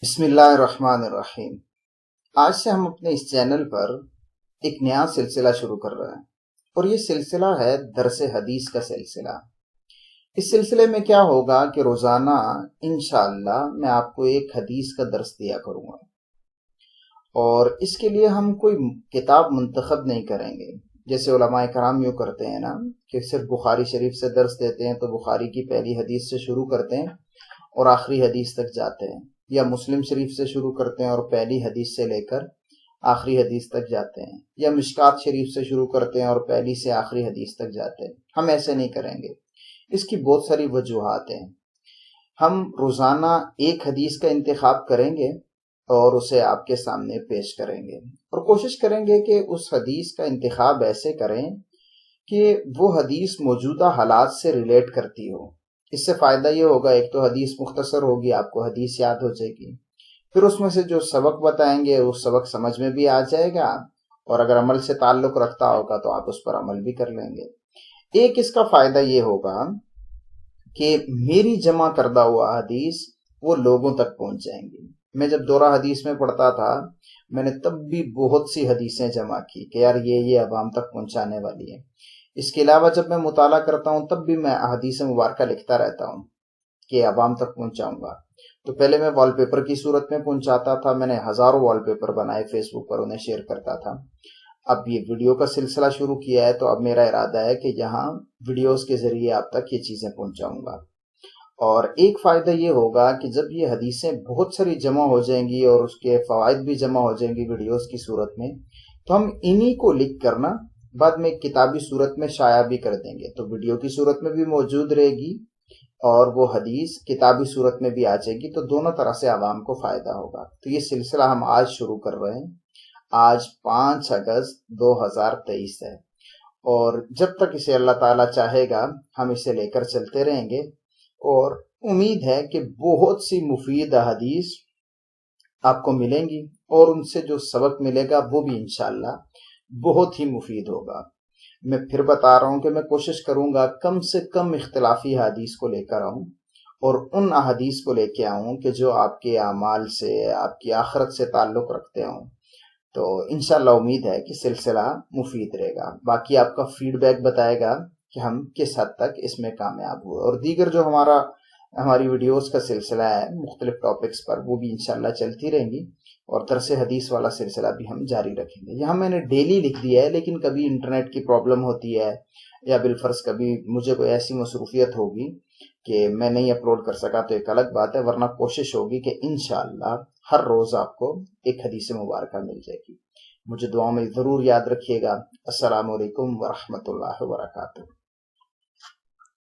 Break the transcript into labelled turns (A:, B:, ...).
A: بسم اللہ الرحمن الرحیم۔ آج سے ہم اپنے اس چینل پر ایک نیا سلسلہ شروع کر رہے ہیں اور یہ سلسلہ ہے درس حدیث کا سلسلہ۔ اس سلسلے میں کیا ہوگا کہ روزانہ انشاءاللہ میں آپ کو ایک حدیث کا درس دیا کروں گا، اور اس کے لیے ہم کوئی کتاب منتخب نہیں کریں گے جیسے علماء کرام یوں کرتے ہیں نا کہ صرف بخاری شریف سے درس دیتے ہیں، تو بخاری کی پہلی حدیث سے شروع کرتے ہیں اور آخری حدیث تک جاتے ہیں، یا مسلم شریف سے شروع کرتے ہیں اور پہلی حدیث سے لے کر آخری حدیث تک جاتے ہیں، یا مشکات شریف سے شروع کرتے ہیں اور پہلی سے آخری حدیث تک جاتے ہیں۔ ہم ایسے نہیں کریں گے، اس کی بہت ساری وجوہات ہیں۔ ہم روزانہ ایک حدیث کا انتخاب کریں گے اور اسے آپ کے سامنے پیش کریں گے، اور کوشش کریں گے کہ اس حدیث کا انتخاب ایسے کریں کہ وہ حدیث موجودہ حالات سے ریلیٹ کرتی ہو۔ اس سے فائدہ یہ ہوگا، ایک تو حدیث مختصر ہوگی، آپ کو حدیث یاد ہو جائے گی، پھر اس میں سے جو سبق بتائیں گے اس سبق سمجھ میں بھی آ جائے گا، اور اگر عمل سے تعلق رکھتا ہوگا تو آپ اس پر عمل بھی کر لیں گے۔ ایک اس کا فائدہ یہ ہوگا کہ میری جمع کردہ ہوا حدیث وہ لوگوں تک پہنچ جائیں گی۔ میں جب دورہ حدیث میں پڑھتا تھا، میں نے تب بھی بہت سی حدیثیں جمع کی کہ یار یہ عوام تک پہنچانے والی ہے۔ اس کے علاوہ جب میں مطالعہ کرتا ہوں تب بھی میں احادیث مبارکہ لکھتا رہتا ہوں کہ عوام تک پہنچاؤں گا۔ تو پہلے میں وال پیپر کی صورت میں پہنچاتا تھا، میں نے ہزاروں وال پیپر بنائے، فیس بک پر انہیں شیئر کرتا تھا۔ اب یہ ویڈیو کا سلسلہ شروع کیا ہے تو اب میرا ارادہ ہے کہ یہاں ویڈیوز کے ذریعے آپ تک یہ چیزیں پہنچاؤں گا۔ اور ایک فائدہ یہ ہوگا کہ جب یہ حدیثیں بہت ساری جمع ہو جائیں گی اور اس کے فوائد بھی جمع ہو جائیں گی ویڈیوز کی صورت میں، تو ہم انہی کو لکھ کرنا بعد میں کتابی صورت میں شائع بھی کر دیں گے، تو ویڈیو کی صورت میں بھی موجود رہے گی اور وہ حدیث کتابی صورت میں بھی آ جائے گی، تو دونوں طرح سے عوام کو فائدہ ہوگا۔ تو یہ سلسلہ ہم آج شروع کر رہے ہیں، آج 5 اگست 2023 ہے، اور جب تک اسے اللہ تعالیٰ چاہے گا ہم اسے لے کر چلتے رہیں گے، اور امید ہے کہ بہت سی مفید حدیث آپ کو ملیں گی، اور ان سے جو سبق ملے گا وہ بھی انشاءاللہ بہت ہی مفید ہوگا۔ میں پھر بتا رہا ہوں کہ میں کوشش کروں گا کم سے کم اختلافی حدیث کو لے کر آؤں، اور ان احادیث کو لے کے آؤں کہ جو آپ کے اعمال سے، آپ کی آخرت سے تعلق رکھتے ہوں۔ تو انشاءاللہ امید ہے کہ سلسلہ مفید رہے گا۔ باقی آپ کا فیڈ بیک بتائے گا کہ ہم کس حد تک اس میں کامیاب ہوئے، اور دیگر جو ہماری ویڈیوز کا سلسلہ ہے مختلف ٹاپکس پر، وہ بھی انشاءاللہ چلتی رہیں گی، اور درس حدیث والا سلسلہ بھی ہم جاری رکھیں گے۔ یہاں میں نے ڈیلی لکھ دیا ہے، لیکن کبھی انٹرنیٹ کی پرابلم ہوتی ہے، یا بالفرض کبھی مجھے کوئی ایسی مصروفیت ہوگی کہ میں نہیں اپلوڈ کر سکا تو ایک الگ بات ہے، ورنہ کوشش ہوگی کہ انشاءاللہ ہر روز آپ کو ایک حدیث مبارکہ مل جائے گی۔ مجھے دعاؤں میں ضرور یاد رکھیے گا۔ السلام علیکم ورحمۃ اللہ وبرکاتہ۔